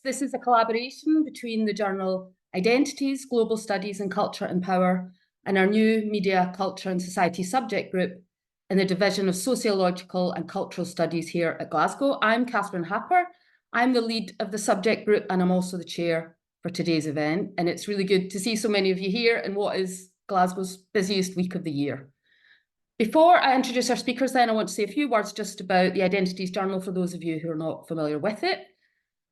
This is a collaboration between the journal Identities, Global Studies and Culture and Power and our new Media, Culture and Society subject group in the Division of Sociological and Cultural Studies here at Glasgow. I'm Catherine Happer. I'm the lead of the subject group and I'm also the chair for today's event. And it's really good to see so many of you here in what is Glasgow's busiest week of the year. Before I introduce our speakers then, I want to say a few words just about the Identities Journal for those of you who are not familiar with it.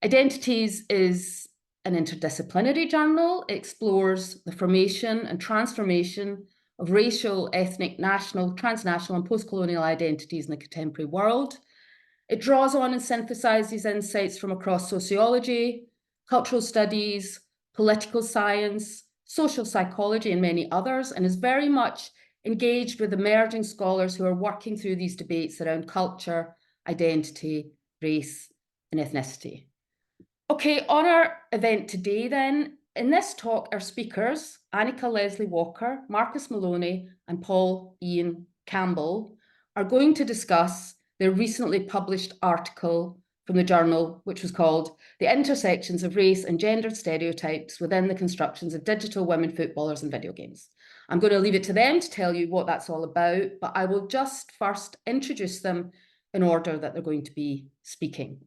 Identities is an interdisciplinary journal. It explores the formation and transformation of racial, ethnic, national, transnational and post-colonial identities in the contemporary world. It draws on and synthesizes insights from across sociology, cultural studies, political science, social psychology and many others, and is very much engaged with emerging scholars who are working through these debates around culture, identity, race and ethnicity. Okay, on our event today then, in this talk, our speakers, Anika Leslie-Walker, Marcus Maloney and Paul Ian Campbell, are going to discuss their recently published article from the journal, which was called The Intersections of Race and Gendered Stereotypes Within the Constructions of Digital Women Footballers and Video Games. I'm going to leave it to them to tell you what that's all about, but I will just first introduce them in order that they're going to be speaking.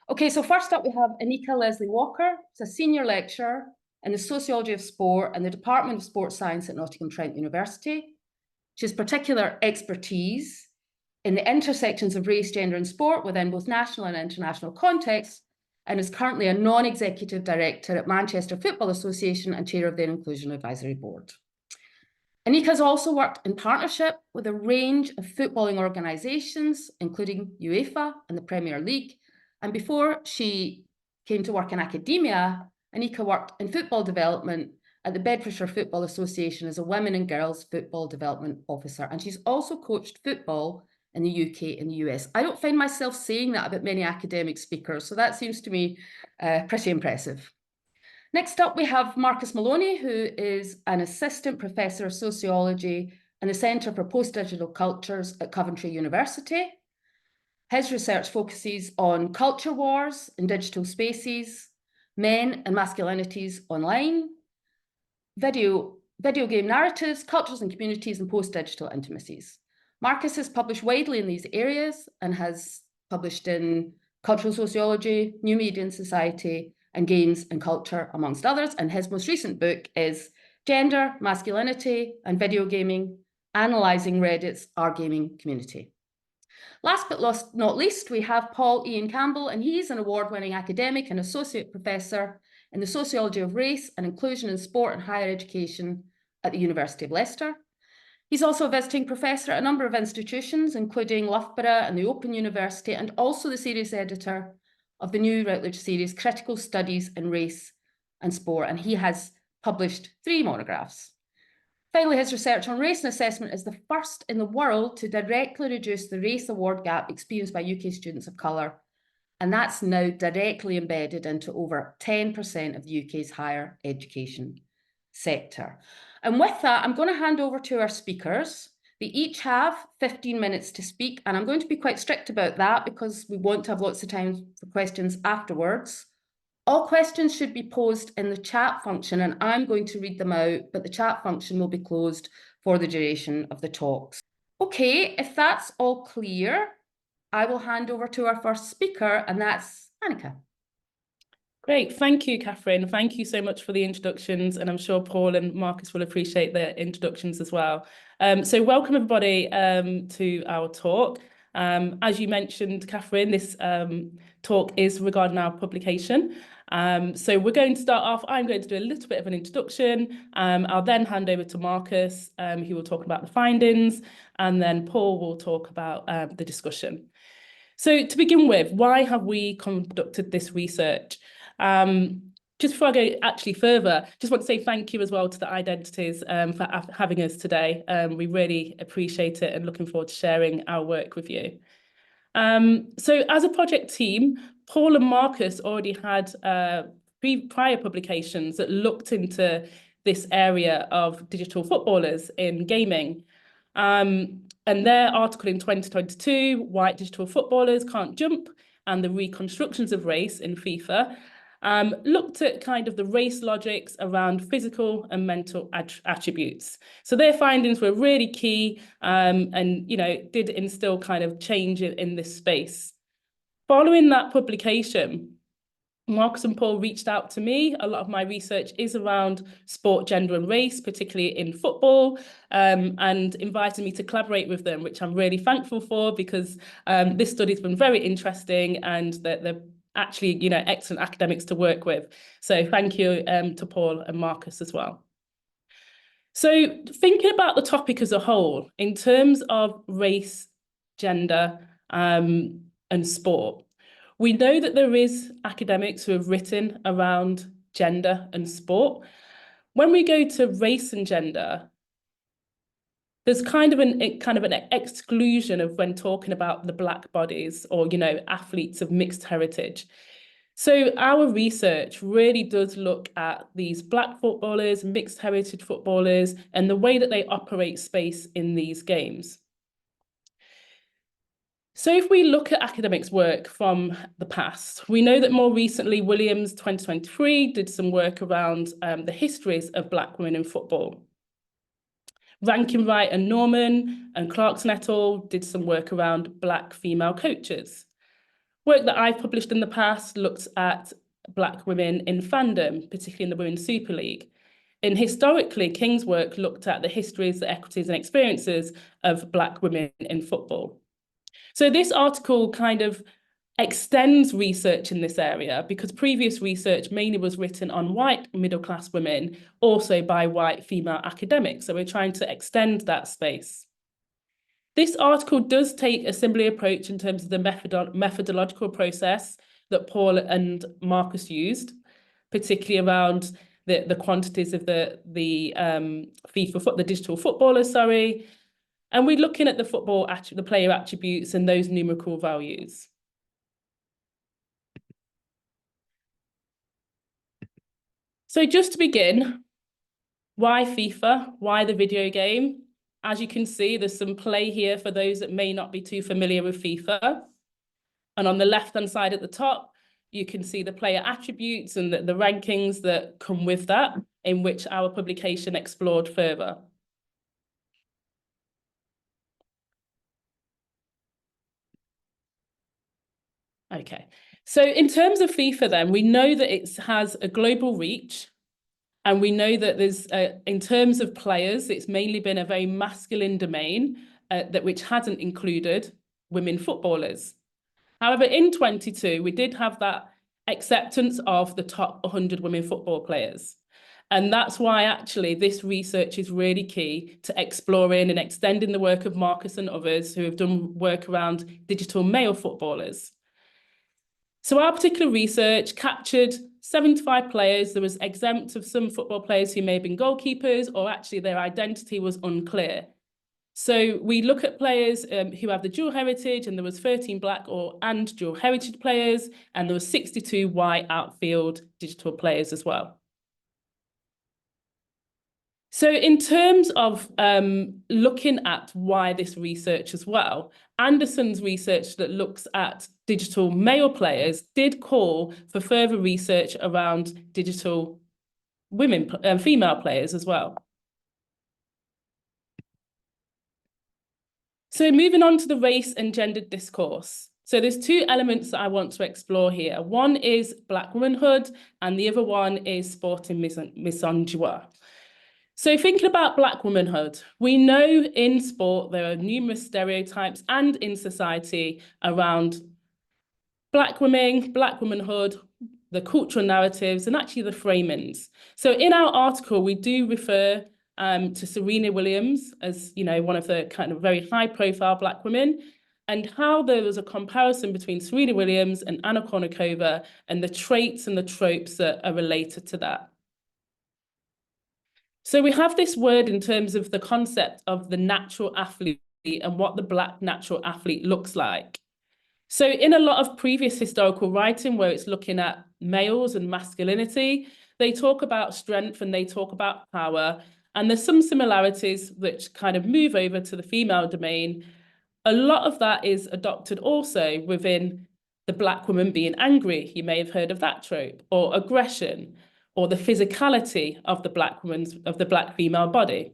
Okay, so first up we have Anika Leslie-Walker. She's a senior lecturer in the Sociology of Sport and the Department of Sports Science at Nottingham Trent University. She has particular expertise in the intersections of race, gender and sport within both national and international contexts, and is currently a non-executive director at Manchester Football Association and chair of their Inclusion Advisory Board. Anika has also worked in partnership with a range of footballing organisations, including UEFA and the Premier League. And before she came to work in academia, Anika worked in football development at the Bedfordshire Football Association as a Women and Girls Football Development Officer. And she's also coached football in the UK and the US. I don't find myself saying that about many academic speakers, so that seems to me pretty impressive. Next up, we have Marcus Maloney, who is an assistant professor of sociology in the Centre for Post-Digital Cultures at Coventry University. His research focuses on culture wars in digital spaces, men and masculinities online, video game narratives, cultures and communities, and post-digital intimacies. Marcus has published widely in these areas and has published in cultural sociology, new media and society, and games and culture, amongst others. And his most recent book is Gender, Masculinity and Video Gaming, Analysing Reddit's R-Gaming Community. Last but not least, we have Paul Ian Campbell, and he's an award-winning academic and associate professor in the sociology of race and inclusion in sport and higher education at the University of Leicester. He's also a visiting professor at a number of institutions, including Loughborough and the Open University, and also the series editor of the new Routledge series, Critical Studies in Race and Sport, and he has published 3 monographs. Finally, his research on race and assessment is the first in the world to directly reduce the race award gap experienced by UK students of colour, and that's now directly embedded into over 10% of the UK's higher education sector. And with that, I'm going to hand over to our speakers. They each have 15 minutes to speak, and I'm going to be quite strict about that because we want to have lots of time for questions afterwards. All questions should be posed in the chat function, and I'm going to read them out, but the chat function will be closed for the duration of the talks. Okay, if that's all clear, I will hand over to our first speaker, and that's Anika. Great, thank you, Catherine. Thank you so much for the introductions, and I'm sure Paul and Marcus will appreciate the introductions as well. So welcome everybody to our talk. As you mentioned, Catherine, this talk is regarding our publication. So we're going to start off, I'm going to do a little bit of an introduction. I'll then hand over to Marcus, who will talk about the findings, and then Paul will talk about the discussion. So to begin with, why have we conducted this research? Just before I go actually further, just want to say thank you as well to the Identities for having us today. We really appreciate it and looking forward to sharing our work with you. So as a project team, Paul and Marcus already had prior publications that looked into this area of digital footballers in gaming. And their article in 2022, White Digital Footballers Can't Jump, and the Reconstructions of Race in FIFA, looked at kind of the race logics around physical and mental attributes. So their findings were really key and, did instill kind of change in this space. Following that publication, Marcus and Paul reached out to me. A lot of my research is around sport, gender and race, particularly in football, and invited me to collaborate with them, which I'm really thankful for because this study's been very interesting and they're actually, excellent academics to work with. So thank you to Paul and Marcus as well. So thinking about the topic as a whole, in terms of race, gender, and sport, we know that there is academics who have written around gender and sport. When we go to race and gender, there's kind of an exclusion of when talking about the Black bodies or, athletes of mixed heritage. So our research really does look at these Black footballers, mixed heritage footballers, and the way that they operate space in these games. So if we look at academics' work from the past, we know that more recently, Williams 2023 did some work around the histories of Black women in football. Rankin-Wright and Norman and Clarkson et al. Did some work around Black female coaches. Work that I've published in the past looked at Black women in fandom, particularly in the Women's Super League. And historically, King's work looked at the histories, the equities and experiences of Black women in football. So this article kind of extends research in this area because previous research mainly was written on white middle-class women, also by white female academics. So we're trying to extend that space. This article does take a similar approach in terms of the methodological process that Paul and Marcus used, particularly around the quantities of the digital footballers, and we're looking at the player attributes and those numerical values. So just to begin, why FIFA? Why the video game? As you can see, there's some play here for those that may not be too familiar with FIFA. And on the left-hand side at the top, you can see the player attributes and the rankings that come with that, in which our publication explored further. Okay, so in terms of FIFA then, we know that it has a global reach, and we know that there's, in terms of players, it's mainly been a very masculine domain which hasn't included women footballers. However, in 22, we did have that acceptance of the top 100 women football players. And that's why actually this research is really key to exploring and extending the work of Marcus and others who have done work around digital male footballers. So our particular research captured 75 players. There was exempt of some football players who may have been goalkeepers, or actually their identity was unclear. So we look at players who have the dual heritage, and there was 13 Black and dual heritage players, and there was 62 white outfield digital players as well. So in terms of looking at why this research as well, Anderson's research that looks at digital male players did call for further research around digital female players as well. So moving on to the race and gendered discourse. So there's two elements that I want to explore here. One is Black womanhood, and the other one is sporting misogynoir. So thinking about Black womanhood, we know in sport there are numerous stereotypes and in society around Black women, Black womanhood, the cultural narratives, and actually the framings. So in our article, we do refer to Serena Williams as, one of the kind of very high-profile Black women, and how there was a comparison between Serena Williams and Anna Kournikova and the traits and the tropes that are related to that. So we have this word in terms of the concept of the natural athlete and what the Black natural athlete looks like. So in a lot of previous historical writing where it's looking at males and masculinity, they talk about strength and they talk about power. And there's some similarities which kind of move over to the female domain. A lot of that is adopted also within the Black woman being angry, you may have heard of that trope, or aggression, or the physicality of the Black female body.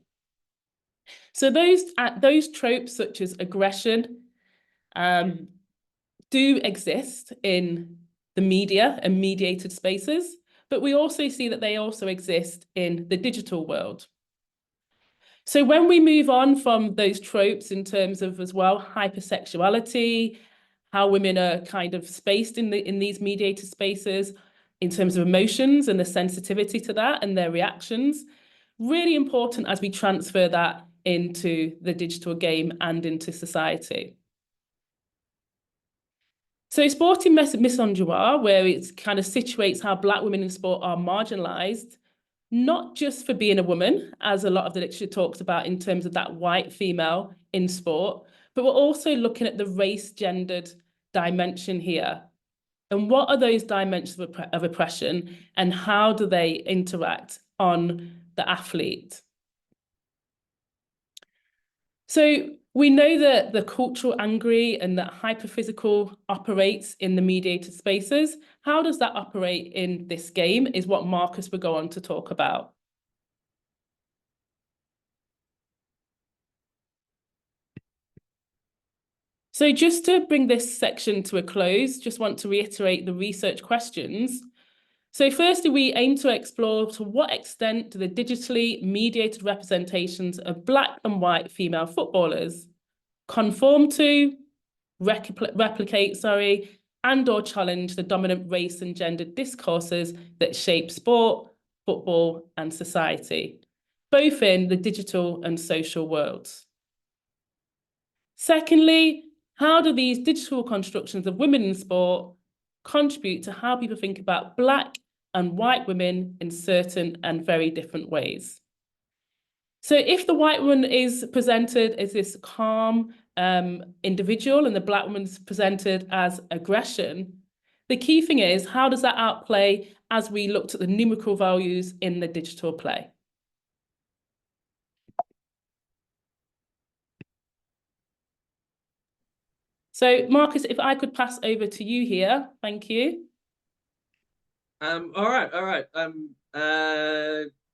So those tropes such as aggression do exist in the media and mediated spaces, but we also see that they also exist in the digital world. So when we move on from those tropes in terms of as well hypersexuality, how women are kind of spaced in these mediated spaces in terms of emotions and the sensitivity to that and their reactions, really important as we transfer that into the digital game and into society. So sporting misogynoir, where it kind of situates how Black women in sport are marginalised, not just for being a woman, as a lot of the literature talks about in terms of that white female in sport, but we're also looking at the race-gendered dimension here. And what are those dimensions of oppression, and how do they interact on the athlete? So we know that the cultural angry and that hyperphysical operates in the mediated spaces. How does that operate in this game is what Marcus will go on to talk about. So just to bring this section to a close, just want to reiterate the research questions. So firstly, we aim to explore to what extent do the digitally mediated representations of Black and white female footballers conform to, replicate, and or challenge the dominant race and gender discourses that shape sport, football, and society, both in the digital and social worlds. Secondly, how do these digital constructions of women in sport contribute to how people think about Black and white women in certain and very different ways? So if the white woman is presented as this calm individual and the Black woman is presented as aggression, the key thing is, how does that outplay as we looked at the numerical values in the digital play? So Marcus, if I could pass over to you here, thank you. All right.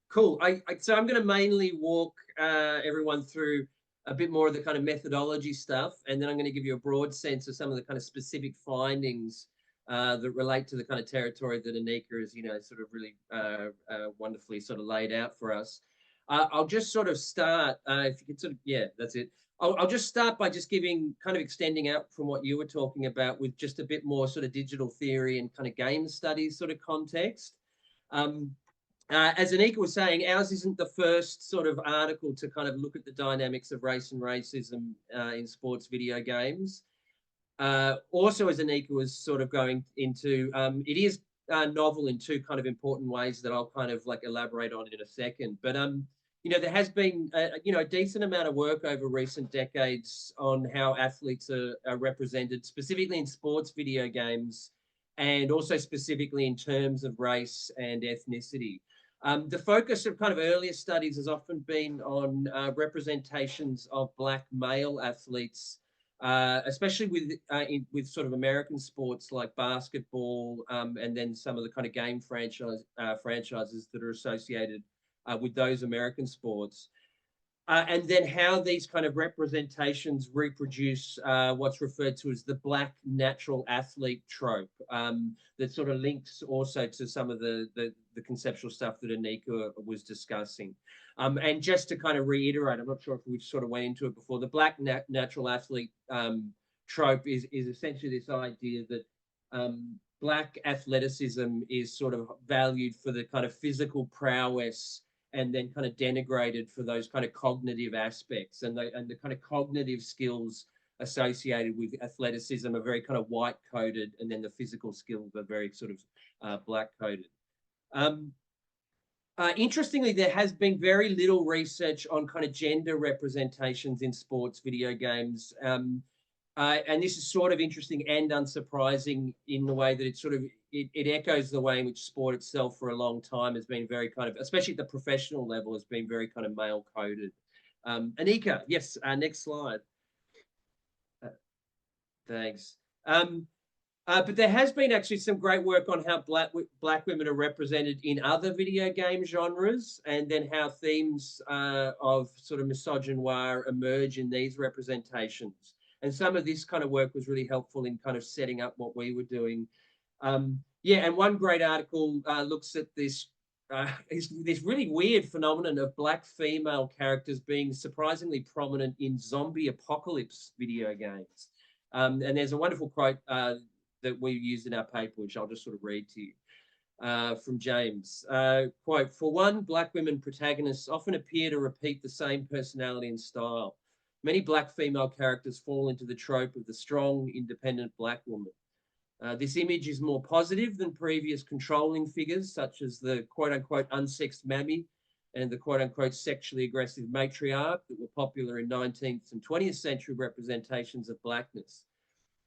Cool. So I'm going to mainly walk everyone through a bit more of the kind of methodology stuff, and then I'm going to give you a broad sense of some of the kind of specific findings that relate to the kind of territory that Anika has, sort of really wonderfully sort of laid out for us. I'll just sort of start, if you could sort of, yeah, that's it. I'll just start by just extending out from what you were talking about with just a bit more sort of digital theory and kind of game studies sort of context. As Anika was saying, ours isn't the first sort of article to kind of look at the dynamics of race and racism in sports video games. Also, as Anika was sort of going into, it is novel in two kind of important ways that I'll kind of like elaborate on in a second. But there has been a decent amount of work over recent decades on how athletes are represented, specifically in sports video games, and also specifically in terms of race and ethnicity. The focus of kind of earlier studies has often been on representations of Black male athletes, especially with sort of American sports like basketball, and then some of the kind of game franchises that are associated with those American sports. And then how these kind of representations reproduce what's referred to as the Black natural athlete trope, that sort of links also to some of the conceptual stuff that Anika was discussing. And just to kind of reiterate, I'm not sure if we sort of went into it before, the Black natural athlete trope is essentially this idea that Black athleticism is sort of valued for the kind of physical prowess and then kind of denigrated for those kind of cognitive aspects, and the kind of cognitive skills associated with athleticism are very kind of white coded, and then the physical skills are very sort of black coded. Interestingly, there has been very little research on kind of gender representations in sports video games. And this is sort of interesting and unsurprising in the way that it echoes the way in which sport itself for a long time has been very kind of, especially at the professional level, has been very kind of male coded. Anika, yes, next slide. Thanks. But there has been actually some great work on how black women are represented in other video game genres, and then how themes of sort of misogynoir emerge in these representations. And some of this kind of work was really helpful in kind of setting up what we were doing. Yeah, and one great article looks at this really weird phenomenon of black female characters being surprisingly prominent in zombie apocalypse video games. And there's a wonderful quote that we used in our paper, which I'll just sort of read to you from James. Quote, "For one, black women protagonists often appear to repeat the same personality and style. Many black female characters fall into the trope of the strong, independent black woman. This image is more positive than previous controlling figures, such as the quote-unquote unsexed mammy and the quote-unquote sexually aggressive matriarch that were popular in 19th and 20th century representations of blackness.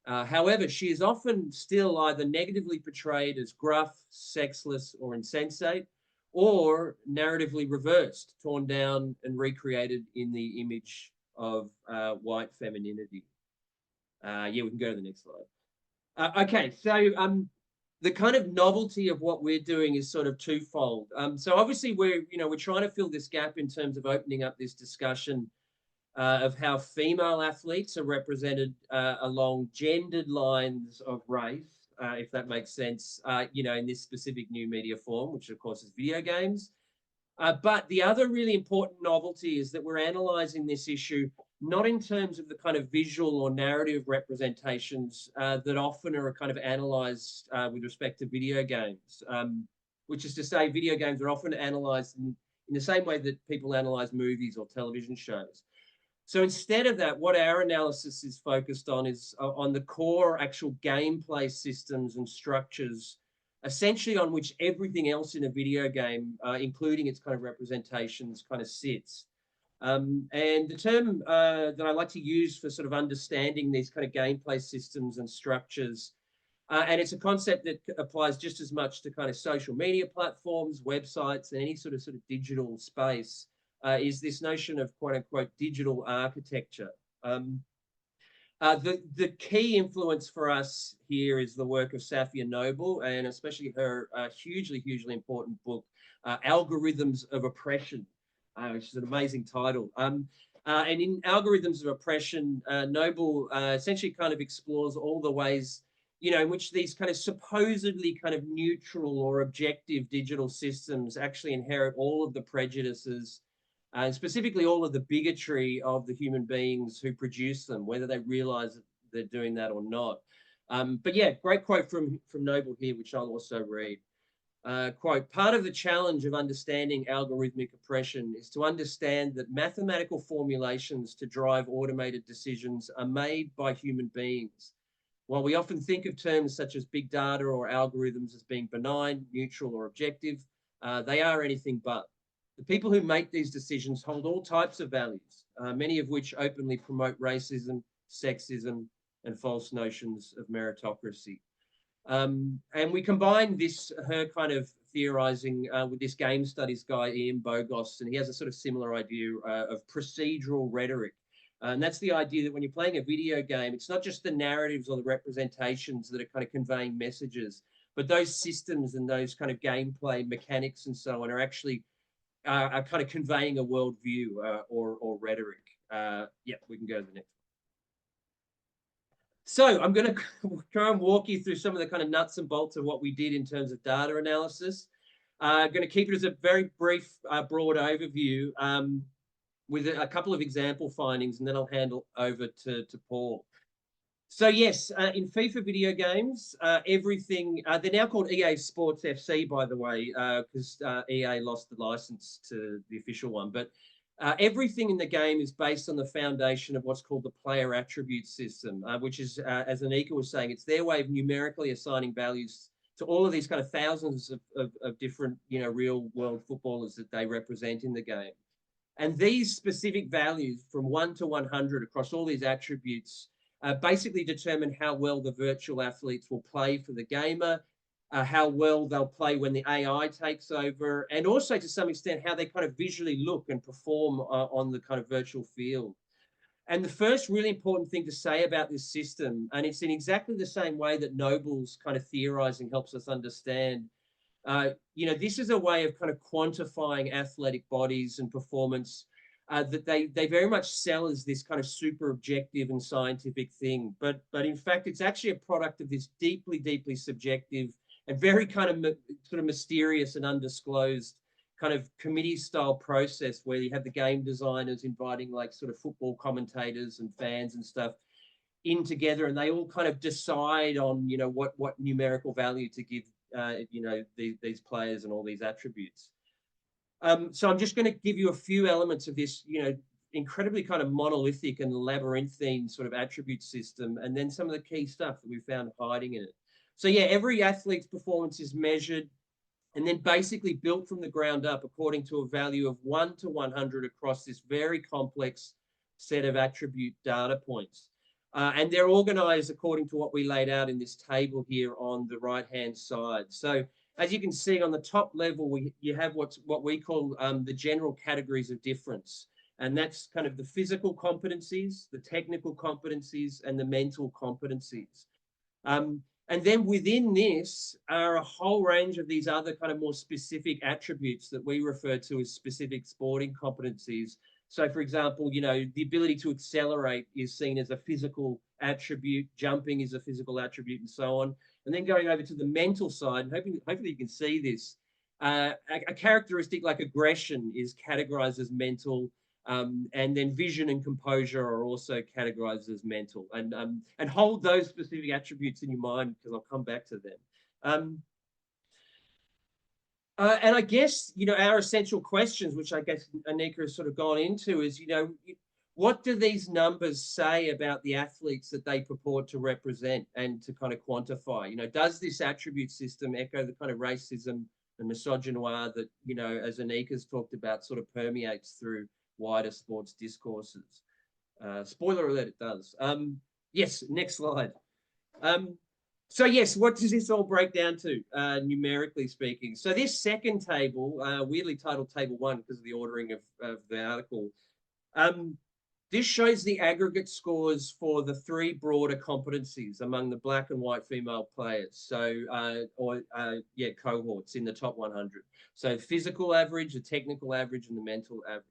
However, she is often still either negatively portrayed as gruff, sexless, or insensate, or narratively reversed, torn down and recreated in the image of white femininity." Yeah, we can go to the next slide. Okay, so the kind of novelty of what we're doing is sort of twofold. So obviously we're trying to fill this gap in terms of opening up this discussion of how female athletes are represented along gendered lines of race, if that makes sense, in this specific new media form, which of course is video games. But the other really important novelty is that we're analysing this issue not in terms of the kind of visual or narrative representations that often are kind of analysed with respect to video games, which is to say video games are often analysed in the same way that people analyse movies or television shows. So instead of that, what our analysis is focused on is on the core actual gameplay systems and structures, essentially on which everything else in a video game, including its kind of representations, kind of sits. And the term that I like to use for sort of understanding these kind of gameplay systems and structures, and it's a concept that applies just as much to kind of social media platforms, websites, and any sort of digital space, is this notion of quote unquote digital architecture. The key influence for us here is the work of Safiya Noble, and especially her hugely important book, Algorithms of Oppression, which is an amazing title. And in Algorithms of Oppression, Noble essentially kind of explores all the ways, in which these kind of supposedly kind of neutral or objective digital systems actually inherit all of the prejudices, and specifically all of the bigotry of the human beings who produce them, whether they realize that they're doing that or not. But yeah, great quote from Noble here, which I'll also read. Quote, "Part of the challenge of understanding algorithmic oppression is to understand that mathematical formulations to drive automated decisions are made by human beings. While we often think of terms such as big data or algorithms as being benign, neutral, or objective, they are anything but. The people who make these decisions hold all types of values, many of which openly promote racism, sexism, and false notions of meritocracy." And we combine her kind of theorizing with this game studies guy, Ian Bogost, and he has a sort of similar idea of procedural rhetoric. And that's the idea that when you're playing a video game, it's not just the narratives or the representations that are kind of conveying messages, but those systems and those kind of gameplay mechanics and so on are actually are kind of conveying a worldview or rhetoric. Yeah, we can go to the next one. So I'm going to try and walk you through some of the kind of nuts and bolts of what we did in terms of data analysis. I'm going to keep it as a very brief, broad overview with a couple of example findings, and then I'll hand over to Paul. So yes, in FIFA video games, everything, they're now called EA Sports FC, by the way, because EA lost the license to the official one. But everything in the game is based on the foundation of what's called the player attribute system, which is, as Anika was saying, it's their way of numerically assigning values to all of these kind of thousands of different, real world footballers that they represent in the game. And these specific values from 1 to 100 across all these attributes basically determine how well the virtual athletes will play for the gamer, how well they'll play when the AI takes over, and also to some extent how they kind of visually look and perform on the kind of virtual field. And the first really important thing to say about this system, and it's in exactly the same way that Noble's kind of theorizing helps us understand, this is a way of kind of quantifying athletic bodies and performance that they very much sell as this kind of super objective and scientific thing. But in fact, it's actually a product of this deeply, deeply subjective and very kind of sort of mysterious and undisclosed kind of committee style process where you have the game designers inviting like sort of football commentators and fans and stuff in together, and they all kind of decide on, what numerical value to give, these players and all these attributes. So I'm just going to give you a few elements of this, incredibly kind of monolithic and labyrinthine sort of attribute system, and then some of the key stuff that we found hiding in it. So yeah, every athlete's performance is measured and then basically built from the ground up according to a value of 1 to 100 across this very complex set of attribute data points. And they're organized according to what we laid out in this table here on the right-hand side. So as you can see on the top level, you have what we call the general categories of difference. And that's kind of the physical competencies, the technical competencies, and the mental competencies. And then within this are a whole range of these other kind of more specific attributes that we refer to as specific sporting competencies. So for example, the ability to accelerate is seen as a physical attribute, jumping is a physical attribute, and so on. And then going over to the mental side, and hopefully you can see this, a characteristic like aggression is categorized as mental, and then vision and composure are also categorized as mental. And hold those specific attributes in your mind, because I'll come back to them. And I guess, our essential questions, which I guess Anika has sort of gone into, is, what do these numbers say about the athletes that they purport to represent and to kind of quantify? Does this attribute system echo the kind of racism and misogynoir that, as Anika's talked about, sort of permeates through wider sports discourses? Spoiler alert, it does. Yes, next slide. So yes, what does this all break down to, numerically speaking? So this second table, weirdly titled Table 1 because of the ordering of the article, this shows the aggregate scores for the 3 broader competencies among the black and white female players. So, cohorts in the top 100. So physical average, the technical average, and the mental average.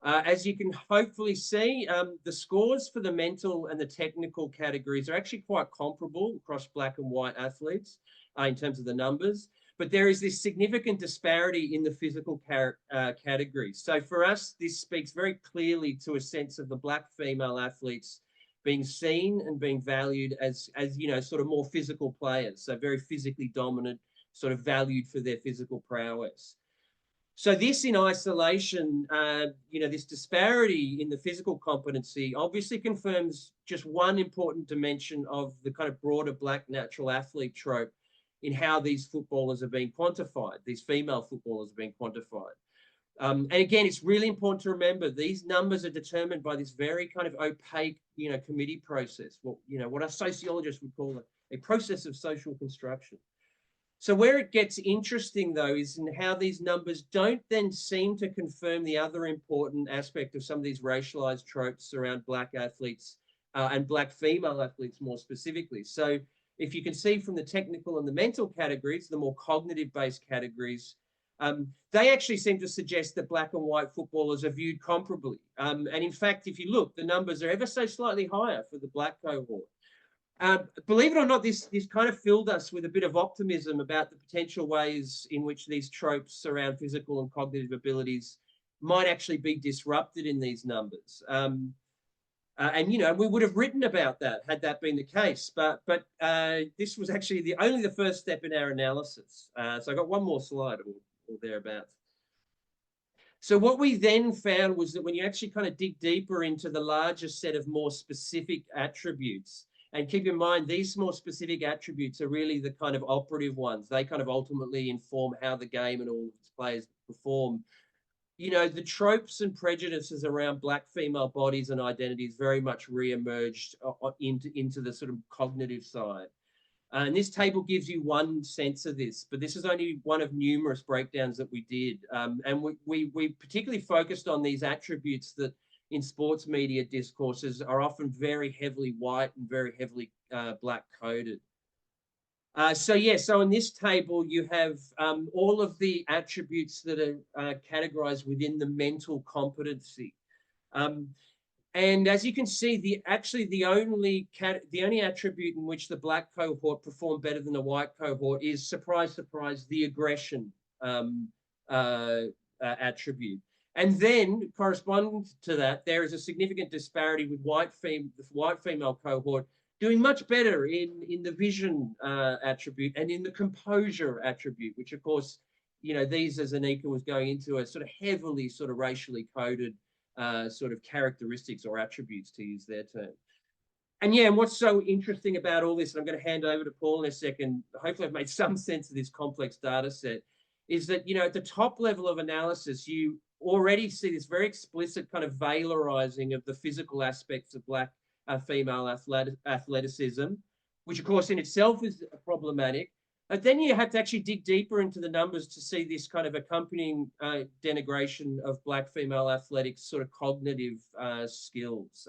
As you can hopefully see, the scores for the mental and the technical categories are actually quite comparable across black and white athletes in terms of the numbers, but there is this significant disparity in the physical categories. So for us, this speaks very clearly to a sense of the black female athletes being seen and being valued as sort of more physical players, so very physically dominant, sort of valued for their physical prowess. So this in isolation, this disparity in the physical competency obviously confirms just one important dimension of the kind of broader black natural athlete trope in how these footballers are being quantified, these female footballers are being quantified. And again, it's really important to remember these numbers are determined by this very kind of opaque, committee process, what our sociologists would call a process of social construction. So where it gets interesting, though, is in how these numbers don't then seem to confirm the other important aspect of some of these racialized tropes around black athletes and black female athletes more specifically. So if you can see from the technical and the mental categories, the more cognitive-based categories, they actually seem to suggest that black and white footballers are viewed comparably. And in fact, if you look, the numbers are ever so slightly higher for the black cohort. Believe it or not, this kind of filled us with a bit of optimism about the potential ways in which these tropes around physical and cognitive abilities might actually be disrupted in these numbers. And we would have written about that had that been the case. But this was actually only the first step in our analysis. So I got one more slide or thereabouts. So what we then found was that when you actually kind of dig deeper into the larger set of more specific attributes, and keep in mind, these more specific attributes are really the kind of operative ones. They kind of ultimately inform how the game and all its players perform. The tropes and prejudices around black female bodies and identities very much re-emerged into the sort of cognitive side. And this table gives you one sense of this, but this is only one of numerous breakdowns that we did. And we particularly focused on these attributes that in sports media discourses are often very heavily white and very heavily black coded. So in this table, you have all of the attributes that are categorized within the mental competency. And as you can see, the only attribute in which the black cohort performed better than the white cohort is, surprise, surprise, the aggression attribute. And then, corresponding to that, there is a significant disparity with the white female cohort doing much better in the vision attribute and in the composure attribute, which of course, these, as Anika was going into, are sort of heavily sort of racially coded sort of characteristics or attributes, to use their term. And what's so interesting about all this, and I'm going to hand over to Paul in a second, hopefully I've made some sense of this complex data set, is that, at the top level of analysis, you already see this very explicit kind of valorizing of the physical aspects of black female athleticism, which of course in itself is problematic. But then you have to actually dig deeper into the numbers to see this kind of accompanying denigration of black female athletics sort of cognitive skills.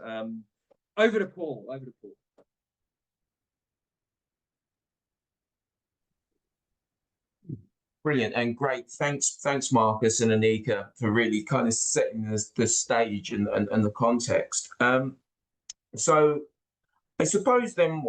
Over to Paul. Brilliant and great. Thanks, Marcus and Anika, for really kind of setting the stage and the context. So I suppose then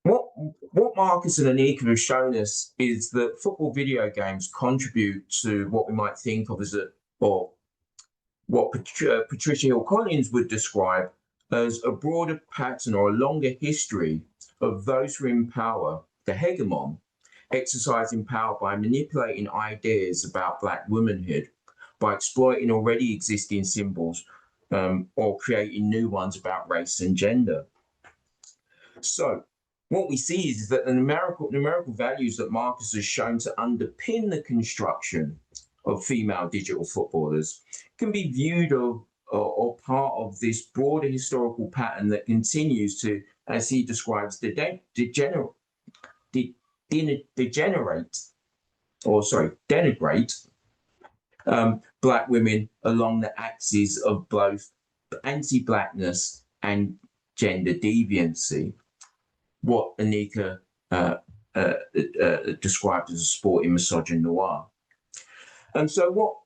what Marcus and Anika have shown us is that football video games contribute to what we might think of as what Patricia Hill-Collins would describe as a broader pattern or a longer history of those who are in power, the hegemon, exercising power by manipulating ideas about black womanhood, by exploiting already existing symbols or creating new ones about race and gender. So what we see is that the numerical values that Marcus has shown to underpin the construction of female digital footballers can be viewed or part of this broader historical pattern that continues to, as he describes, denigrate black women along the axes of both anti-blackness and gender deviancy, what Anika described as a sporting misogynoir. And so what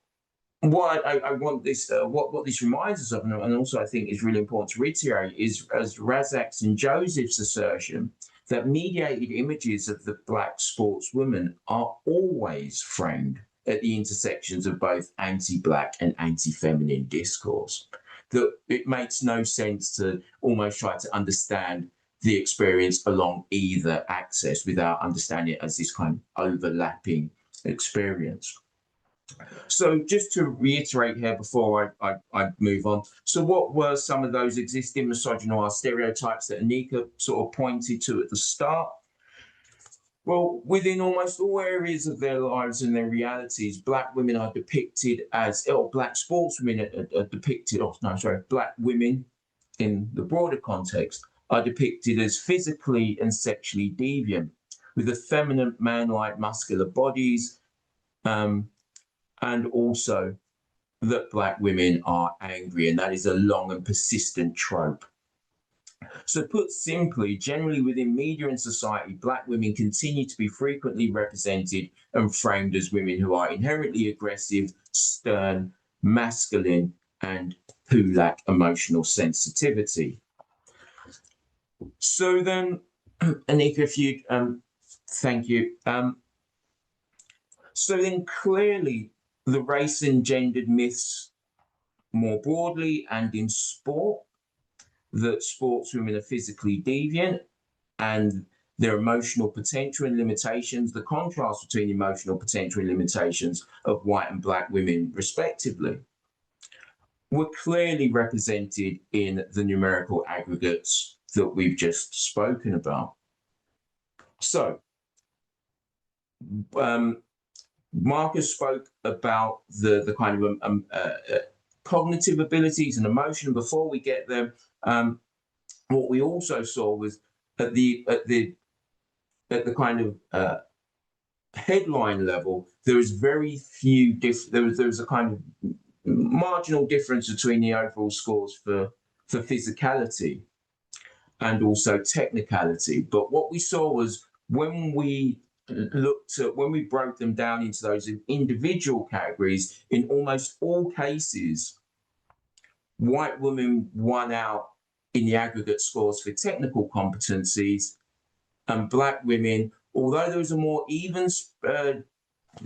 I want this, what this reminds us of, and also I think is really important to reiterate, is as Razak's and Joseph's assertion that mediated images of the black sportswoman are always framed at the intersections of both anti-black and anti-feminine discourse. That it makes no sense to almost try to understand the experience along either axis without understanding it as this kind of overlapping experience. So just to reiterate here before I move on, so what were some of those existing misogynoir stereotypes that Anika sort of pointed to at the start? Well, within almost all areas of their lives and their realities, black women are depicted as, or black sportswomen are depicted, black women in the broader context are depicted as physically and sexually deviant, with effeminate man-like muscular bodies, and also that black women are angry, and that is a long and persistent trope. So put simply, generally within media and society, black women continue to be frequently represented and framed as women who are inherently aggressive, stern, masculine, and who lack emotional sensitivity. So then, Anika, if you, thank you. So then clearly the race and gendered myths more broadly and in sport, that sportswomen are physically deviant and their emotional potential and limitations, the contrast between emotional potential and limitations of white and black women respectively, were clearly represented in the numerical aggregates that we've just spoken about. So, Marcus spoke about the kind of cognitive abilities and emotion. Before we get there, what we also saw was at the kind of headline level, there was very few there was a kind of marginal difference between the overall scores for physicality and also technicality. But what we saw was when we broke them down into those individual categories, in almost all cases, white women won out in the aggregate scores for technical competencies, and black women, although there was a more even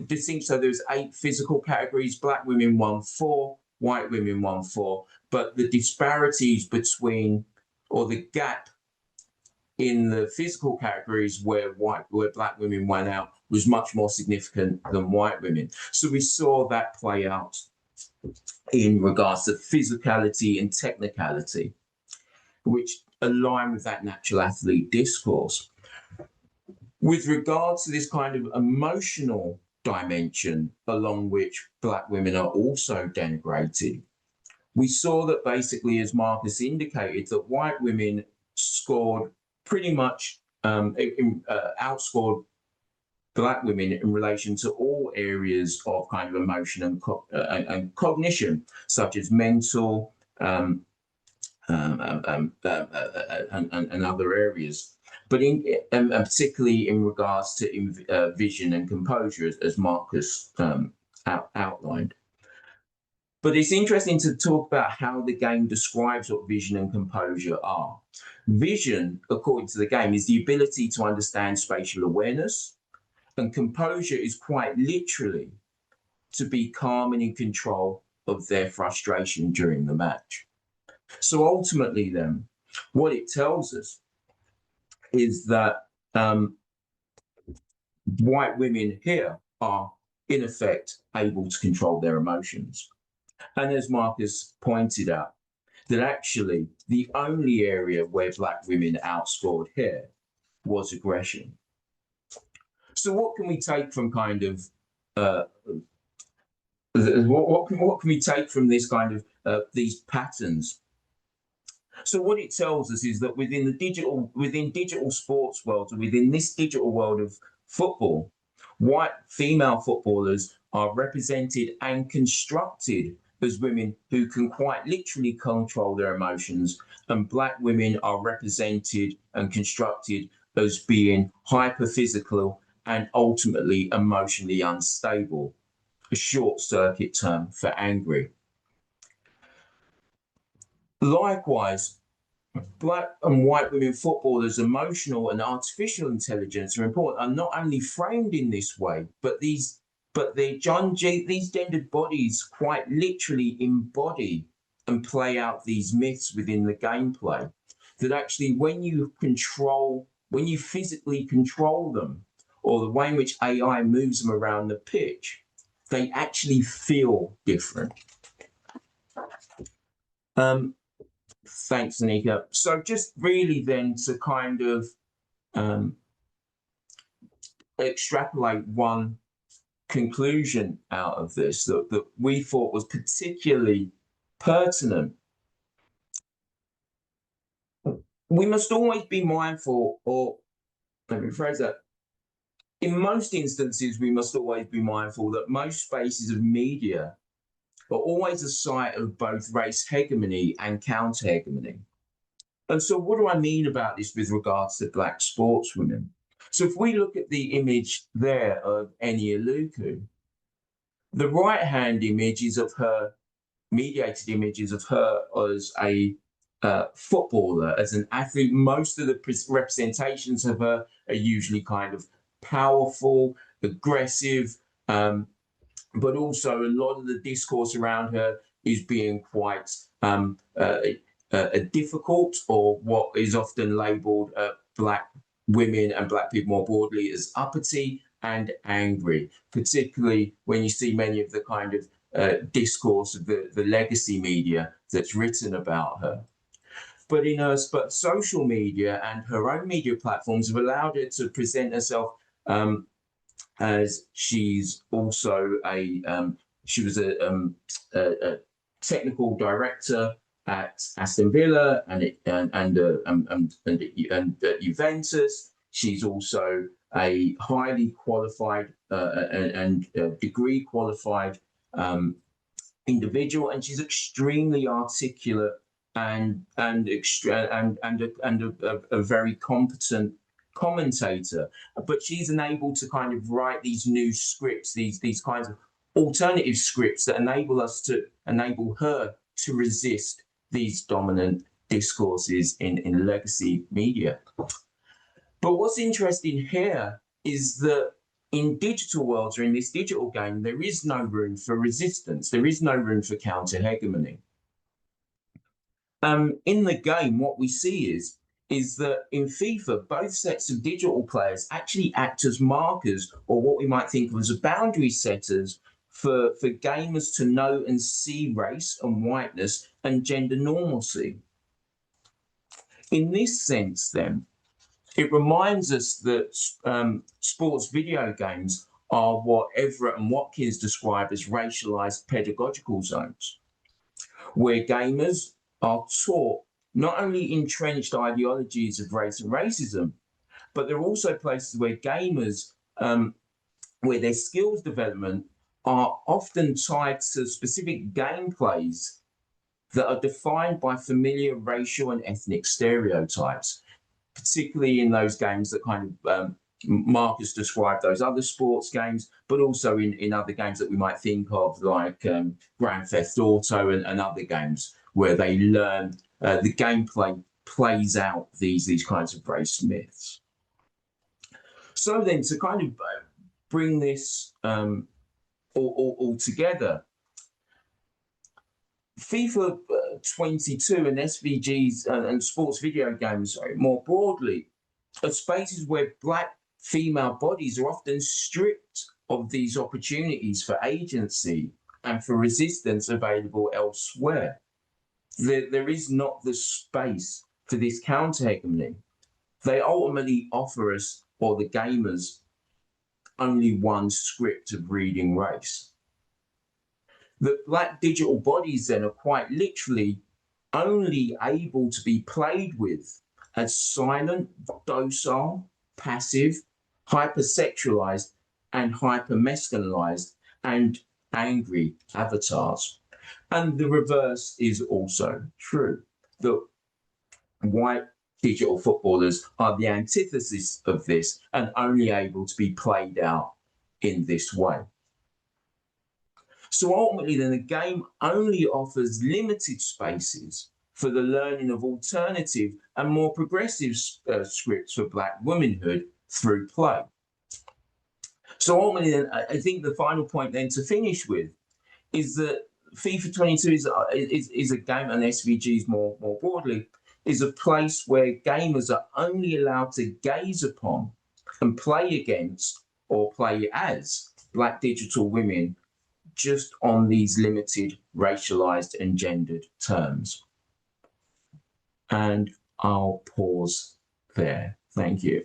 distinct, so there was 8 physical categories, black women won 4, white women won 4, but the disparities between, or the gap in the physical categories where black women won out was much more significant than white women. So we saw that play out in regards to physicality and technicality, which align with that natural athlete discourse. With regards to this kind of emotional dimension along which black women are also denigrated, we saw that basically, as Marcus indicated, that white women scored pretty much outscored black women in relation to all areas of kind of emotion and cognition, such as mental and other areas, but particularly in regards to vision and composure, as Marcus outlined. But it's interesting to talk about how the game describes what vision and composure are. Vision, according to the game, is the ability to understand spatial awareness, and composure is quite literally to be calm and in control of their frustration during the match. So ultimately then, what it tells us is that white women here are in effect able to control their emotions. And as Marcus pointed out, that actually the only area where black women outscored here was aggression. So what can we take from kind of what can we take from this kind of these patterns? So what it tells us is that within digital sports worlds, within this digital world of football, white female footballers are represented and constructed as women who can quite literally control their emotions, and black women are represented and constructed as being hyperphysical and ultimately emotionally unstable, a short circuit term for angry. Likewise, black and white women footballers' emotional and artificial intelligence are important, are not only framed in this way, but these gendered bodies quite literally embody and play out these myths within the gameplay. That actually, when you physically control them, or the way in which AI moves them around the pitch, they actually feel different. Thanks, Anika. So just really then to kind of extrapolate one conclusion out of this that we thought was particularly pertinent. We must always be mindful, or let me rephrase that. In most instances, we must always be mindful that most spaces of media are always a site of both race hegemony and counter hegemony. And so what do I mean about this with regards to black sportswomen? So if we look at the image there of Eni Aluku, the right-hand image is of her, mediated images of her as a footballer, as an athlete. Most of the representations of her are usually kind of powerful, aggressive, but also a lot of the discourse around her is being quite difficult, or what is often labelled black women and black people more broadly as uppity and angry, particularly when you see many of the kind of discourse of the legacy media that's written about her. But but social media and her own media platforms have allowed her to present herself as she's also she was a technical director at Aston Villa and Juventus. She's also a highly qualified and degree qualified individual, and she's extremely articulate and a very competent commentator. But she's enabled to kind of write these new scripts, these kinds of alternative scripts that enable her to resist these dominant discourses in legacy media. But what's interesting here is that in digital worlds, or in this digital game, there is no room for resistance. There is no room for counter-hegemony. In the game, what we see is that in FIFA, both sets of digital players actually act as markers, or what we might think of as boundary setters, for gamers to know and see race and whiteness and gender normalcy. In this sense, then, it reminds us that sports video games are what Everett and Watkins describe as racialized pedagogical zones, where gamers are taught not only entrenched ideologies of race and racism, but they're also places where gamers, where their skills development are often tied to specific gameplays that are defined by familiar racial and ethnic stereotypes, particularly in those games that kind of Marcus described, those other sports games, but also in other games that we might think of, like Grand Theft Auto and other games, where they learn, the gameplay plays out these kinds of race myths. So then, to kind of bring this all together, FIFA 22 and SVGs and sports video games, more broadly, are spaces where Black female bodies are often stripped of these opportunities for agency and for resistance available elsewhere. There is not the space for this counter-hegemony. They ultimately offer us, or the gamers, only one script of reading race. The Black digital bodies then are quite literally only able to be played with as silent, docile, passive, hypersexualized, and hypermasculinized and angry avatars. And the reverse is also true. The white digital footballers are the antithesis of this and only able to be played out in this way. So ultimately, then, the game only offers limited spaces for the learning of alternative and more progressive scripts for Black womanhood through play. So ultimately, then, I think the final point then to finish with is that FIFA 22 is a game, and SVGs more broadly, is a place where gamers are only allowed to gaze upon and play against or play as Black digital women just on these limited racialized and gendered terms. And I'll pause there. Thank you.